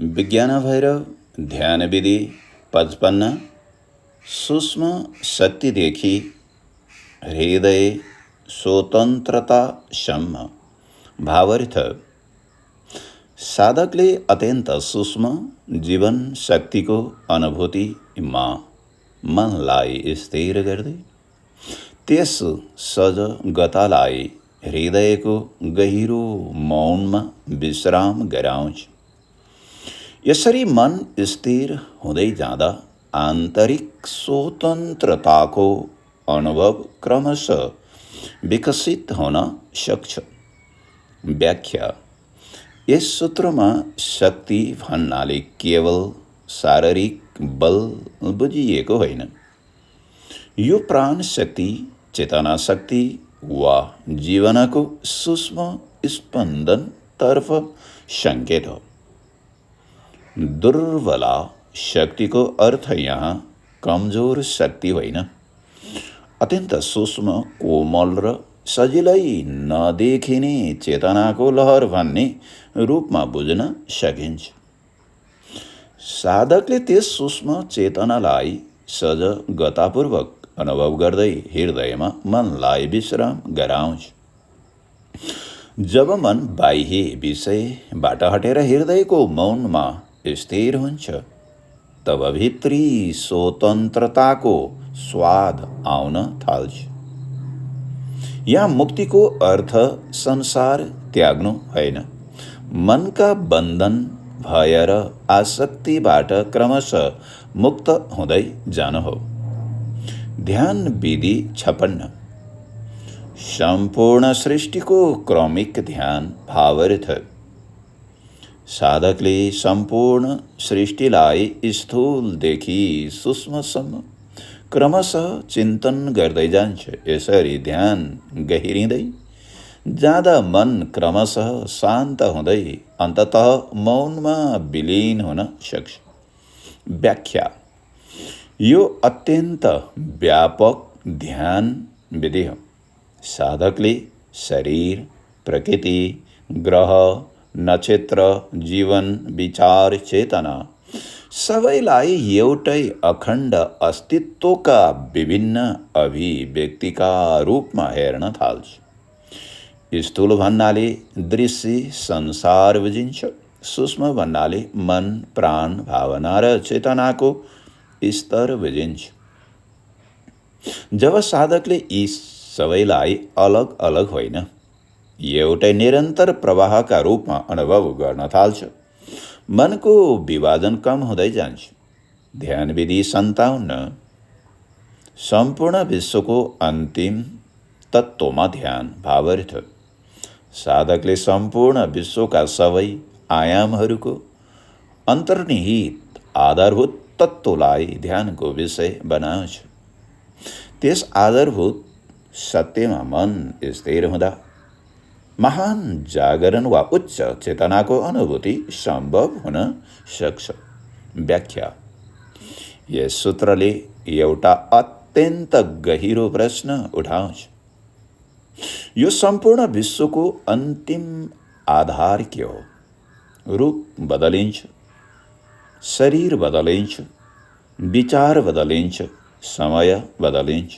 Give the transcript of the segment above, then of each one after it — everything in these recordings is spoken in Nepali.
विज्ञान भैरव ध्यान विधि 55 सूक्ष्म शक्ति देखी हृदय स्वतन्त्रता सम्म। भावार्थ साधकले अत्यन्त सूक्ष्म जीवन शक्तिको अनुभूतिमा मनलाई स्थिर गर्दै त्यस सजगतालाई हृदयको गहिरो मौनमा विश्राम गराउँछ। यसरी मन स्थिर हुँदै जाँदा आन्तरिक स्वतन्त्रताको अनुभव क्रमशः विकसित हुन सक्छ। व्याख्या यस सूत्रमा शक्ति भन्नाले केवल शारीरिक बल बुझिएको होइन। यो प्राण शक्ति, चेतना शक्ति वा जीवनको सूक्ष्म स्पन्दनतर्फ सङ्केत हो। दुर्बला शक्तिको अर्थ यहाँ कमजोर शक्ति होइन, अत्यन्त सूक्ष्म, कोमल र सजिलै नदेखिने चेतनाको लहर भन्ने रूपमा बुझ्न सकिन्छ। साधकले त्यस सूक्ष्म चेतनालाई सजगतापूर्वक अनुभव गर्दै हृदयमा मनलाई विश्राम गराउँछ। जब मन बाह्य विषयबाट हटेर हृदयको मौनमा स्थिर हुन्छ तब भित्री स्वतन्त्रताको स्वाद आउन थाल्छ। यहाँ मुक्तिको अर्थ संसार त्याग्नु होइन, मनका बन्धन, भय र आसक्तिबाट क्रमशः मुक्त हुँदै जानु हो। ध्यान विधि 56 सम्पूर्ण सृष्टिको क्रमिक ध्यान। भावार्थ साधकले सम्पूर्ण सृष्टिलाई स्थूलदेखि सूक्ष्मसम्म क्रमशः चिन्तन गर्दै जान्छ। यसरी ध्यान गहिरिँदै जाँदा मन क्रमशः शान्त हुँदै अन्ततः मौनमा विलीन हुन सक्छ। व्याख्या यो अत्यन्त व्यापक ध्यान विधि हो। साधकले शरीर, प्रकृति, ग्रह, नक्षत्र, जीवन, विचार, चेतना सबैलाई एउटै अखण्ड अस्तित्वका विभिन्न अभिव्यक्तिका रूपमा हेर्न थाल्छ। स्थूल भन्नाले दृश्य संसार बुझिन्छ। सूक्ष्म भन्नाले मन, प्राण, भावना र चेतनाको स्तर बुझिन्छ। जब साधकले यी सबैलाई अलग अलग होइन, एउटै निरन्तर प्रवाहका रूपमा अनुभव गर्न थाल्छ, मनको विभाजन कम हुँदै जान्छ। ध्यान विधि 57 सम्पूर्ण विश्वको अन्तिम तत्त्वमा ध्यान। भावार्थ साधकले सम्पूर्ण विश्वका सबै आयामहरूको अन्तर्निहित आधारभूत तत्त्वलाई ध्यानको विषय बनाउँछ। त्यस आधारभूत सत्यमा मन स्थिर हुँदा महान जागरण वा उच्च चेतनाको अनुभूति सम्भव हुन सक्छ। व्याख्या यस सूत्रले एउटा अत्यन्त गहिरो प्रश्न उठाउँछ। यो सम्पूर्ण विश्वको अन्तिम आधार के हो? रूप बदलिन्छ, शरीर बदलिन्छ, विचार बदलिन्छ, समय बदलिन्छ,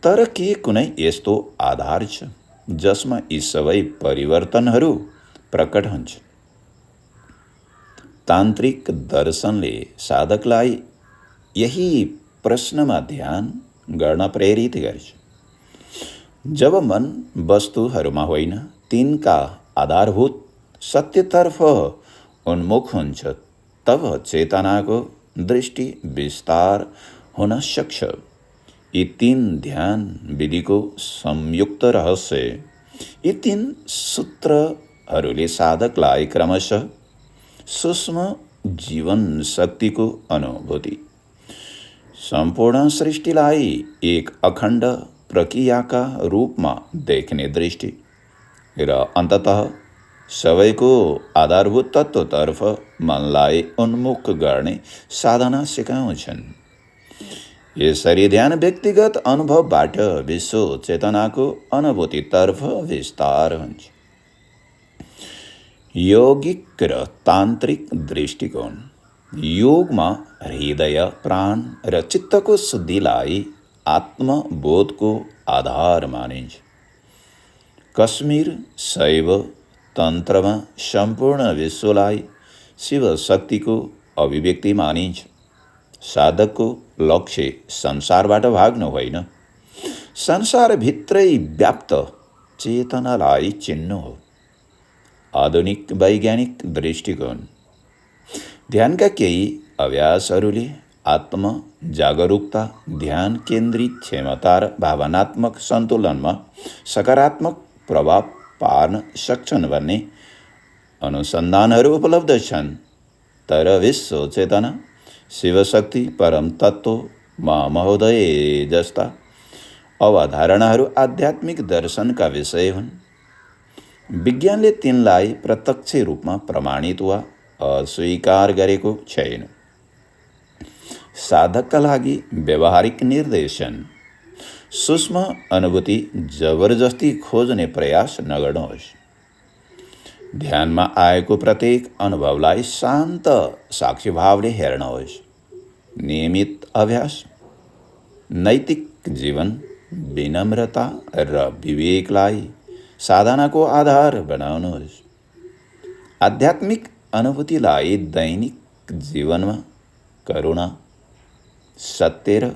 तर के कुनै यस्तो आधार छ जसमा यी सबै परिवर्तनहरू प्रकट हुन्छ? तान्त्रिक दर्शनले साधकलाई यही प्रश्नमा ध्यान गर्न प्रेरित गर्छ। जब मन वस्तुहरूमा होइन, तिनका आधारभूत सत्यतर्फ उन्मुख हुन्छ, तब चेतनाको दृष्टि विस्तार हुन सक्छ। यी तीन ध्यान विधिको संयुक्त रहस्य, यी तीन सूत्रहरूले साधकलाई क्रमशः सूक्ष्म जीवन शक्तिको अनुभूति, सम्पूर्ण सृष्टिलाई एक अखण्ड प्रक्रियाका रूपमा देख्ने दृष्टि र अन्ततः सबैको आधारभूत तत्त्वतर्फ मनलाई उन्मुख गर्ने साधना सिकाउँछन्। यसरी ध्यान व्यक्तिगत अनुभवबाट विश्व चेतनाको अनुभूतितर्फ विस्तार हुन्छ। यौगिक र तान्त्रिक दृष्टिकोण योगमा हृदय, प्राण र चित्तको शुद्धिलाई आत्मबोधको आधार मानिन्छ। कश्मीर शैव तन्त्रमा सम्पूर्ण विश्वलाई शिव शक्तिको अभिव्यक्ति मानिन्छ। साधकको लक्ष्य संसारबाट भाग्नु होइन, संसारभित्रै व्याप्त चेतनालाई चिन्नु हो। आधुनिक वैज्ञानिक दृष्टिकोण ध्यानका केही अभ्यासहरूले आत्म जागरूकता, ध्यान केन्द्रित क्षमता र भावनात्मक सन्तुलनमा सकारात्मक प्रभाव पार्न सक्छन् भन्ने अनुसन्धानहरू उपलब्ध छन्। तर विश्व चेतना, शिवशक्ति, परम तत्त्व, महोदय जस्ता अवधारणाहरू आध्यात्मिक दर्शनका विषय हुन्। विज्ञानले तिनलाई प्रत्यक्ष रूपमा प्रमाणित वा अस्वीकार गरेको छैन। साधकका लागि व्यवहारिक निर्देशन सूक्ष्म अनुभूति जबरजस्ती खोज्ने प्रयास नगर्नुहोस्। ध्यानमा आएको प्रत्येक अनुभवलाई शान्त साक्षीभावले हेर्नुहोस्। नियमित अभ्यास नैतिक जीवन, विनम्रता र विवेकलाई साधनाको आधार बनाउनुहोस्। आध्यात्मिक अनुभूतिलाई दैनिक जीवनमा करुणा, सत्य र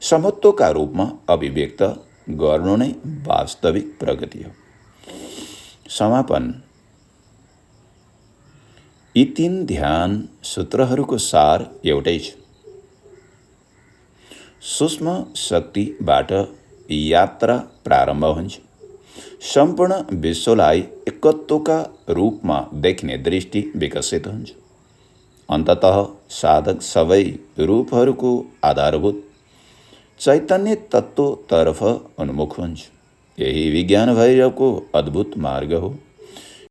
समत्वका रूपमा अभिव्यक्त गर्नु नै वास्तविक प्रगति हो। समापन यी 3 ध्यान सूत्रहरूको सार एउटै छ। सूक्ष्म शक्तिबाट यात्रा प्रारम्भ हुन्छ। सम्पूर्ण विश्वलाई एकत्वका रूपमा देख्ने दृष्टि विकसित हुन्छ। अन्ततः साधक सबै रूपहरूको आधारभूत चैतन्य तत्त्वतर्फ उन्मुख हुन्छ। यही विज्ञान भैरवको अद्भुत मार्ग हो।